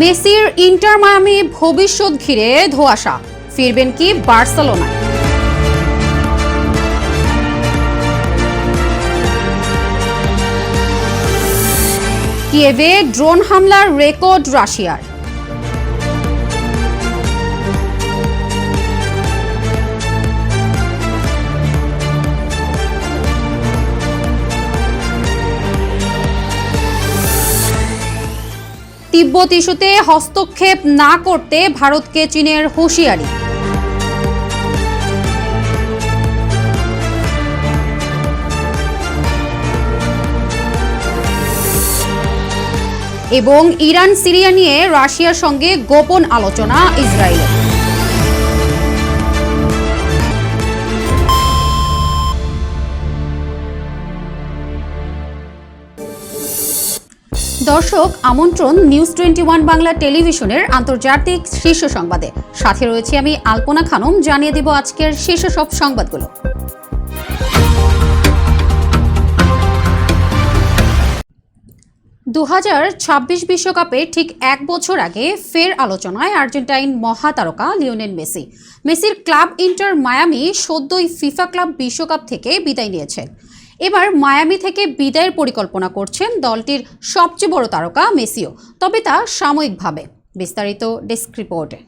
মেসির inter Miami ভবিষ্যৎ ঘিরে ধোঁয়াশা, ফিরবেন কি বার্সেলোনায়? কিয়েভে ড্রোন হামলার রেকর্ড রাশিয়ার। তিব্বত ইস্যুতে হস্তক্ষেপ না করতে ভারতকে চীনের হুঁশিয়ারি। এবং ইরান সিরিয়া নিয়ে রাশিয়ার সঙ্গে গোপন আলোচনা ইসরায়েলের। দর্শক, আমন্ত্রণ নিউজ 21 বাংলা টেলিভিশনের আন্তর্জাতিক শীর্ষ সংবাদে। সাথে রয়েছে আমি আলপনা খানম। জানিয়ে দিব আজকের শীর্ষ সব সংবাদগুলো। 2026 বিশ্বকাপে ঠিক এক বছর আগে ফের আলোচনায় আর্জেন্টাইন মহাতারকা লিওনেল মেসি। মেসির ক্লাব ইন্টার মায়ামি সদ্যই ফিফা ক্লাব বিশ্বকাপ থেকে বিদায় নিয়েছেন। এবার মায়ামি থেকে বিদায়ের পরিকল্পনা করছেন দলটির সবচেয়ে বড় তারকা মেসিও, তবে তা সাময়িকভাবে। বিস্তারিত ডেস্ক রিপোর্টে।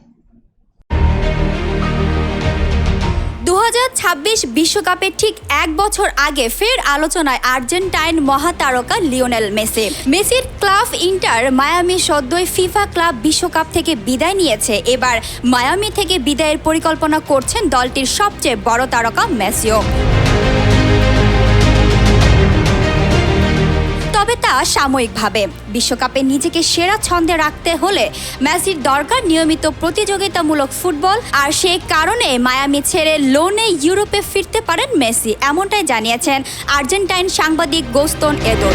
2026 বিশ্বকাপে ঠিক এক বছর আগে ফের আলোচনায় আর্জেন্টাইন মহাতারকা লিওনেল মেসি। মেসির ক্লাব ইন্টার মায়ামি সদ্যই ফিফা ক্লাব বিশ্বকাপ থেকে বিদায় নিয়েছে। এবার মায়ামি থেকে বিদায়ের পরিকল্পনা করছেন দলটির সবচেয়ে বড় তারকা মেসিও, তবে তা সাময়িকভাবে। বিশ্বকাপে নিজেকে সেরা ছন্দে রাখতে হলে মেসির দরকার নিয়মিত প্রতিযোগিতামূলক ফুটবল, আর সেই কারণে মায়ামি ছেড়ে লোনে ইউরোপে ফিরতে পারেন মেসি, এমনটাই জানিয়েছেন আর্জেন্টাইন সাংবাদিক গোস্তন এদোর।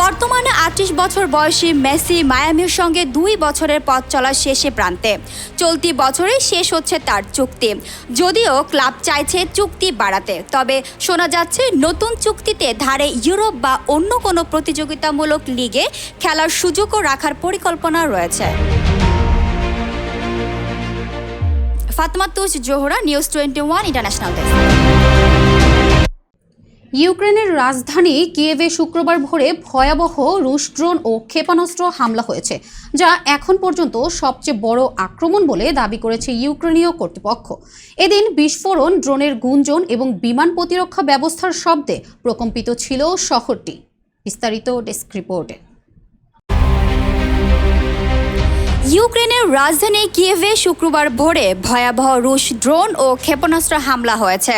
বর্তমানে 38 বছর বয়সী মেসি মায়ামির সঙ্গে 2 বছরের পথ চলা শেষে প্রান্তে। চলতি বছরেই শেষ হচ্ছে তার চুক্তি, যদিও ক্লাব চাইছে চুক্তি বাড়াতে। তবে শোনা যাচ্ছে নতুন চুক্তিতে ধারে ইউরোপ বা অন্য কোনো প্রতিযোগিতামূলক লিগে খেলার সুযোগও রাখার পরিকল্পনা রয়েছে। Fatema Tuz Zohra, news 21 international desk. ইউক্রেনের রাজধানী কিয়েভে শুক্রবার ভোরে ভয়াবহ রুশ ড্রোন ও ক্ষেপণাস্ত্র হামলা হয়েছে, যা এখন পর্যন্ত সবচেয়ে বড় আক্রমণ বলে দাবি করেছে ইউক্রেনীয় কর্তৃপক্ষ। এদিন বিস্ফোরণ, ড্রোনের গুঞ্জন এবং বিমান প্রতিরক্ষা ব্যবস্থার শব্দে প্রকম্পিত ছিল শহরটি। বিস্তারিত ডেস্ক রিপোর্টে। ইউক্রেনের রাজধানী কিয়েভে শুক্রবার ভোরে ভয়াবহ রুশ ড্রোন ও ক্ষেপণাস্ত্র হামলা হয়েছে,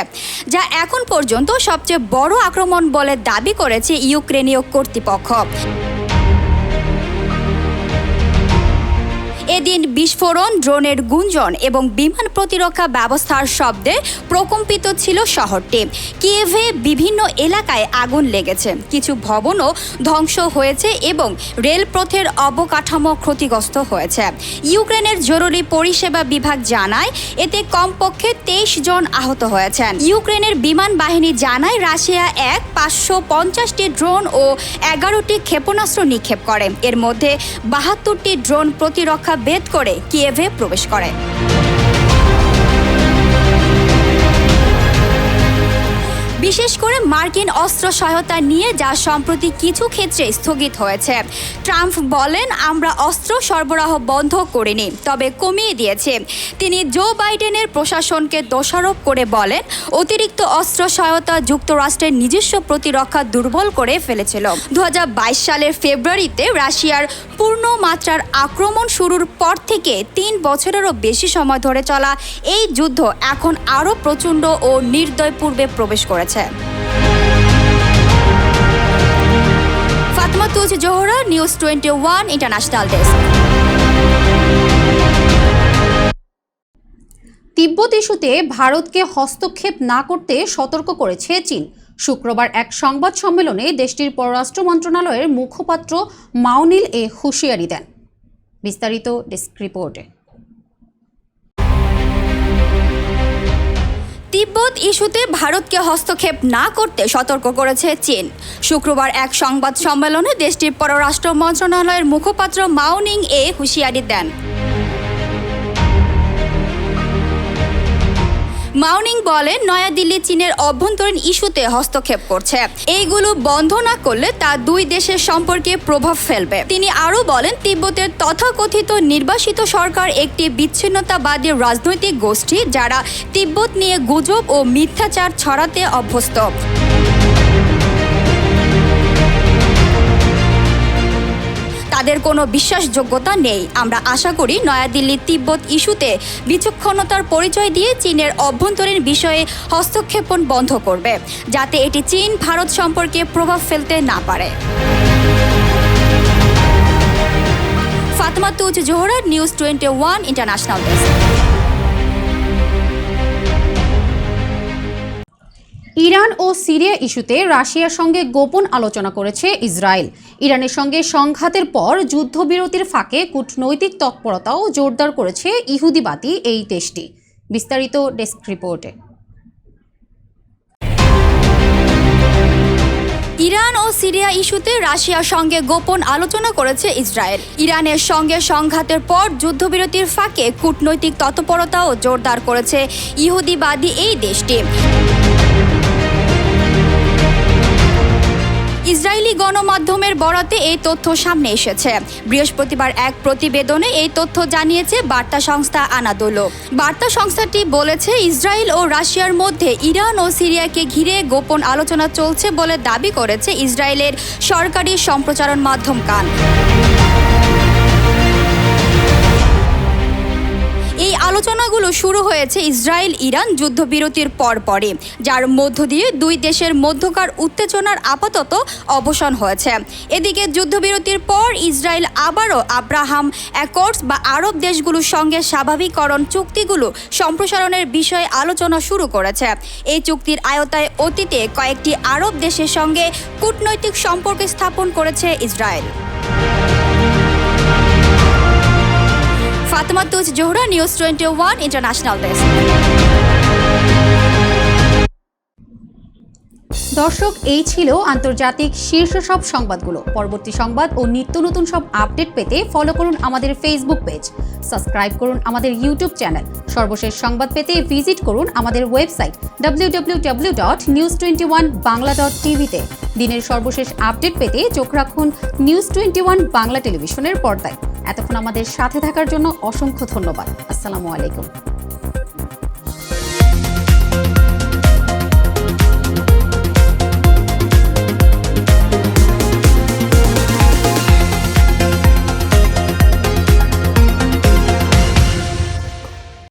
যা এখন পর্যন্ত সবচেয়ে বড় আক্রমণ বলে দাবি করেছে ইউক্রেনীয় কর্তৃপক্ষ। এদিন বিস্ফোরণ, ড্রোনের গুঞ্জন এবং বিমান প্রতিরক্ষা ব্যবস্থার শব্দে প্রকম্পিত ছিল শহরটি। কিয়েভে বিভিন্ন এলাকায় আগুন লেগেছে, কিছু ভবনও ধ্বংস হয়েছে এবং রেলপথের অবকাঠামো ক্ষতিগ্রস্ত হয়েছে। ইউক্রেনের জরুরি পরিষেবা বিভাগ জানায় এতে কমপক্ষে 23 জন আহত হয়েছেন। ইউক্রেনের বিমান বাহিনী জানায় রাশিয়া 550টি ড্রোন ও 11টি ক্ষেপণাস্ত্র নিক্ষেপ করে। এর মধ্যে 72টি ড্রোন প্রতিরক্ষা ভেদ করে কিয়েভে প্রবেশ করে। বিশেষ করে মার্কিন অস্ত্র সহায়তা নিয়ে, যা সম্প্রতি কিছু ক্ষেত্রে স্থগিত হয়েছে। ট্রাম্প বলেন, আমরা অস্ত্র সরবরাহ বন্ধ করিনি, তবে কমিয়ে দিয়েছি। তিনি জো বাইডেনের প্রশাসনকে দোষারোপ করে বলেন, অতিরিক্ত অস্ত্র সহায়তা যুক্তরাষ্ট্রের নিজস্ব প্রতিরক্ষা দুর্বল করে ফেলেছিল। 2022 সালের ফেব্রুয়ারিতে রাশিয়ার পূর্ণ মাত্রার আক্রমণ শুরুর পর থেকে 3 বছরেরও বেশি সময় ধরে চলা এই যুদ্ধ এখন আরও প্রচণ্ড ও নির্দয় পূর্বে প্রবেশ করেছে। Fatema Tuz Zohra, news 21 international desk. তিব্বত ইস্যুতে ভারতকে হস্তক্ষেপ না করতে সতর্ক করেছে চীন। শুক্রবার এক সংবাদ সম্মেলনে দেশটির পররাষ্ট্র মন্ত্রণালয়ের মুখপাত্র মাওনিল এ হুঁশিয়ারি দেন। বিস্তারিত ডেস্ক রিপোর্টে। তিব্বত ইস্যুতে ভারতকে হস্তক্ষেপ না করতে সতর্ক করেছে চীন। শুক্রবার এক সংবাদ সম্মেলনে দেশটির পররাষ্ট্র মন্ত্রণালয়ের মুখপাত্র মাও নিং হুঁশিয়ারি দেন। মাও নিং বলেন, নয়াদিল্লি চীনের অভ্যন্তরীণ ইস্যুতে হস্তক্ষেপ করছে। এইগুলো বন্ধ না করলে তা দুই দেশের সম্পর্কে প্রভাব ফেলবে। তিনি আরও বলেন, তিব্বতের তথাকথিত নির্বাসিত সরকার একটি বিচ্ছিন্নতাবাদী রাজনৈতিক গোষ্ঠী যারা তিব্বত নিয়ে গুজব ও মিথ্যাচার ছড়াতে অভ্যস্ত। তাদের কোনো বিশ্বাসযোগ্যতা নেই। আমরা আশা করি নয়াদিল্লি তিব্বত ইস্যুতে বিচক্ষণতার পরিচয় দিয়ে চীনের অভ্যন্তরীণ বিষয়ে হস্তক্ষেপ বন্ধ করবে, যাতে এটি চীন ভারত সম্পর্কে প্রভাব ফেলতে না পারে। Fatema Tuz Zohra, news 21 international desk. Iran ও সিরিয়া ইস্যুতে রাশিয়ার সঙ্গে গোপন আলোচনা করেছে ইসরায়েল। ইরানের সঙ্গে সংঘাতের পর যুদ্ধবিরতির ফাঁকে কূটনৈতিক তৎপরতাও জোরদার করেছে ইহুদিবাদী এই দেশটি। বিস্তারিত ডেস্ক রিপোর্টে। ইরান ও সিরিয়া ইস্যুতে রাশিয়ার সঙ্গে গোপন আলোচনা করেছে ইসরায়েল। ইরানের সঙ্গে সংঘাতের পর যুদ্ধবিরতির ফাঁকে কূটনৈতিক তৎপরতাও জোরদার করেছে ইহুদিবাদী এই দেশটি। ইসরায়েলি গণমাধ্যমের বরাতে এই তথ্য সামনে এসেছে। বৃহস্পতিবার এক প্রতিবেদনে এই তথ্য জানিয়েছে বার্তা সংস্থা আনাদোলো। বার্তা সংস্থাটি বলেছে, ইসরায়েল ও রাশিয়ার মধ্যে ইরান ও সিরিয়াকে ঘিরে গোপন আলোচনা চলছে বলে দাবি করেছে ইসরায়েলের সরকারি সম্প্রচারণ মাধ্যম কান। এই আলোচনাগুলো শুরু হয়েছে ইসরায়েল ইরান যুদ্ধবিরতির পরপরই, যার মধ্য দিয়ে দুই দেশের মধ্যকার উত্তেজনার আপাতত অবসান হয়েছে। এদিকে যুদ্ধবিরতির পর ইসরায়েল আবারও আব্রাহাম অ্যাকর্ডস বা আরব দেশগুলোর সঙ্গে স্বাভাবিককরণ চুক্তিগুলো সম্প্রসারণের বিষয়ে আলোচনা শুরু করেছে। এই চুক্তির আওতায় অতীতে কয়েকটি আরব দেশের সঙ্গে কূটনৈতিক সম্পর্ক স্থাপন করেছে Israel. Fatema Tuz Zohra, news 21 international desk. দর্শক, এই ছিল আন্তর্জাতিক শীর্ষ সব সংবাদগুলো। পরবর্তী সংবাদ ও নিত্য নতুন সব আপডেট পেতে ফলো করুন আমাদের ফেসবুক পেজ, সাবস্ক্রাইব করুন আমাদের ইউটিউব চ্যানেল। সর্বশেষ সংবাদ পেতে ভিজিট করুন আমাদের ওয়েবসাইট www.news21bangla.tv-তে। দিনের সর্বশেষ আপডেট পেতে চোখ রাখুন নিউজ 21 বাংলা টেলিভিশনের পর্দায়। এতক্ষণ আমাদের সাথে থাকার জন্য অসংখ্য ধন্যবাদ। আসসালামু আলাইকুম।